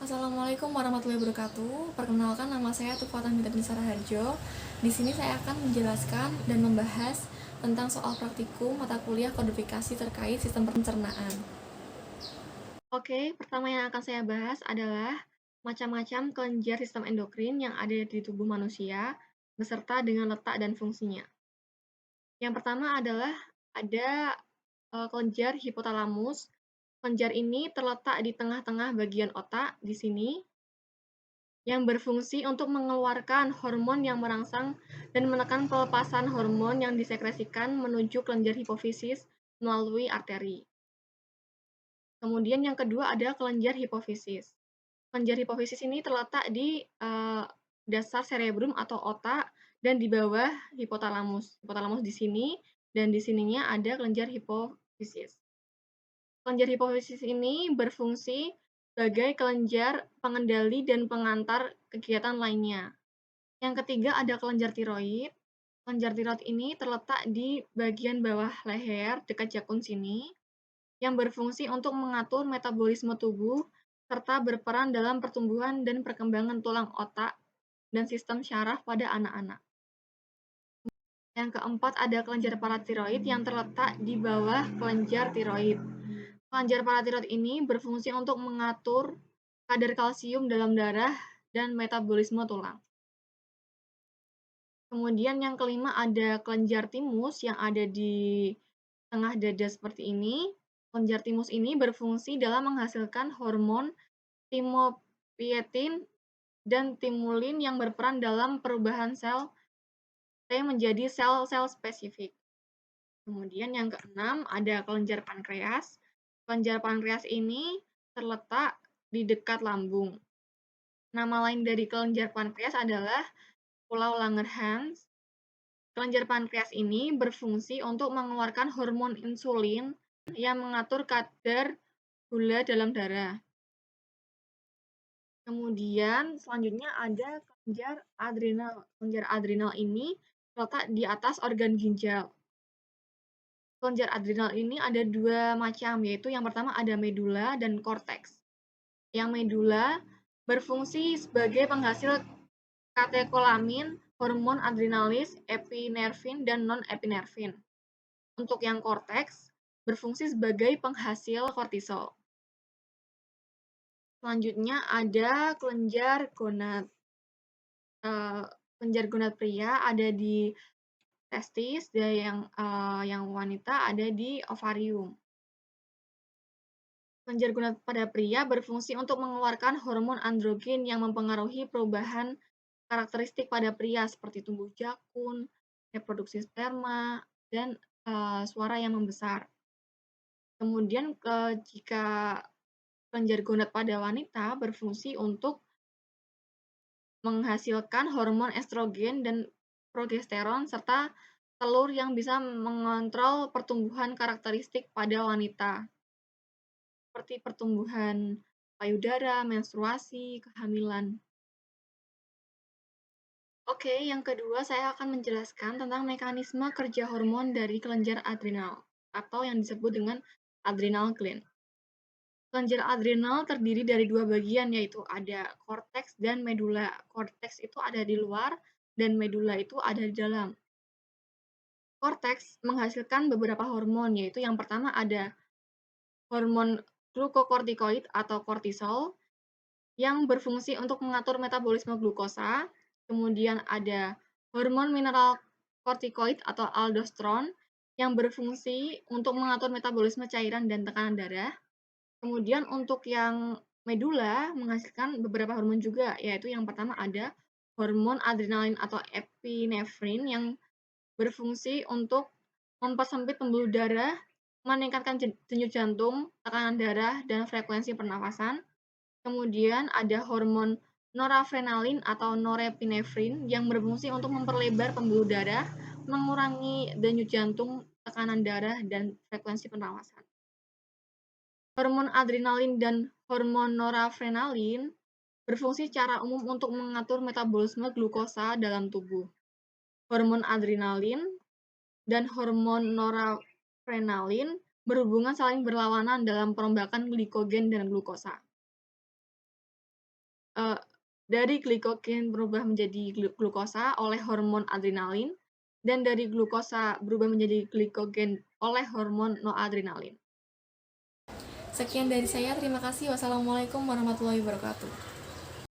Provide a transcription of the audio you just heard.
Assalamualaikum warahmatullahi wabarakatuh. Perkenalkan, nama saya Tufatan Bintar Harjo. Di sini saya akan menjelaskan dan membahas tentang soal praktikum mata kuliah kodifikasi terkait sistem pencernaan. Oke, pertama yang akan saya bahas adalah macam-macam kelenjar sistem endokrin yang ada di tubuh manusia, beserta dengan letak dan fungsinya. Yang pertama adalah ada kelenjar hipotalamus. Kelenjar ini terletak di tengah-tengah bagian otak di sini, yang berfungsi untuk mengeluarkan hormon yang merangsang dan menekan pelepasan hormon yang disekresikan menuju kelenjar hipofisis melalui arteri. Kemudian yang kedua ada kelenjar hipofisis. Kelenjar hipofisis ini terletak di dasar cerebrum atau otak dan di bawah hipotalamus. Hipotalamus di sini dan di sininya ada kelenjar hipofisis. Kelenjar hipofisis ini berfungsi sebagai kelenjar pengendali dan pengantar kegiatan lainnya. Yang ketiga ada kelenjar tiroid. Kelenjar tiroid ini terletak di bagian bawah leher dekat jakun sini, yang berfungsi untuk mengatur metabolisme tubuh serta berperan dalam pertumbuhan dan perkembangan tulang otak dan sistem syaraf pada anak-anak. Yang keempat ada kelenjar paratiroid yang terletak di bawah kelenjar tiroid. Kelenjar paratiroid ini berfungsi untuk mengatur kadar kalsium dalam darah dan metabolisme tulang. Kemudian yang kelima ada kelenjar timus yang ada di tengah dada seperti ini. Kelenjar timus ini berfungsi dalam menghasilkan hormon timopietin dan timulin yang berperan dalam perubahan sel T menjadi sel-sel spesifik. Kemudian yang keenam ada kelenjar pankreas. Kelenjar pankreas ini terletak di dekat lambung. Nama lain dari kelenjar pankreas adalah Pulau Langerhans. Kelenjar pankreas ini berfungsi untuk mengeluarkan hormon insulin yang mengatur kadar gula dalam darah. Kemudian selanjutnya ada kelenjar adrenal. Kelenjar adrenal ini terletak di atas organ ginjal. Kelenjar adrenal ini ada dua macam, yaitu yang pertama ada medula dan korteks. Yang medula berfungsi sebagai penghasil katekolamin, hormon adrenalis, epinervin, dan non-epinervin. Untuk yang korteks, berfungsi sebagai penghasil kortisol. Selanjutnya ada kelenjar gonad. Kelenjar gonad pria ada di testis, dan yang wanita ada di ovarium. Kelenjar gonad pada pria berfungsi untuk mengeluarkan hormon androgen yang mempengaruhi perubahan karakteristik pada pria seperti tumbuh jakun, reproduksi sperma, dan suara yang membesar. Kemudian jika kelenjar gonad pada wanita berfungsi untuk menghasilkan hormon estrogen dan progesteron serta telur yang bisa mengontrol pertumbuhan karakteristik pada wanita, seperti pertumbuhan payudara, menstruasi, kehamilan. Oke, yang kedua saya akan menjelaskan tentang mekanisme kerja hormon dari kelenjar adrenal, atau yang disebut dengan adrenal gland. Kelenjar adrenal terdiri dari dua bagian, yaitu ada korteks dan medula. Korteks itu ada di luar, dan medula itu ada di dalam. Korteks menghasilkan beberapa hormon, yaitu yang pertama ada hormon glukokortikoid atau kortisol, yang berfungsi untuk mengatur metabolisme glukosa. Kemudian ada hormon mineral kortikoid atau aldosteron, yang berfungsi untuk mengatur metabolisme cairan dan tekanan darah. Kemudian untuk yang medula menghasilkan beberapa hormon juga, yaitu yang pertama ada hormon adrenalin atau epinefrin yang berfungsi untuk mempersempit pembuluh darah, meningkatkan denyut jantung, tekanan darah, dan frekuensi pernafasan. Kemudian ada hormon noradrenalin atau norepinefrin yang berfungsi untuk memperlebar pembuluh darah, mengurangi denyut jantung, tekanan darah, dan frekuensi pernafasan. Hormon adrenalin dan hormon noradrenalin berfungsi secara umum untuk mengatur metabolisme glukosa dalam tubuh. Hormon adrenalin dan hormon noradrenalin berhubungan saling berlawanan dalam perombakan glikogen dan glukosa. Dari glikogen berubah menjadi glukosa oleh hormon adrenalin, dan dari glukosa berubah menjadi glikogen oleh hormon noadrenalin. Sekian dari saya, terima kasih. Wassalamualaikum warahmatullahi wabarakatuh.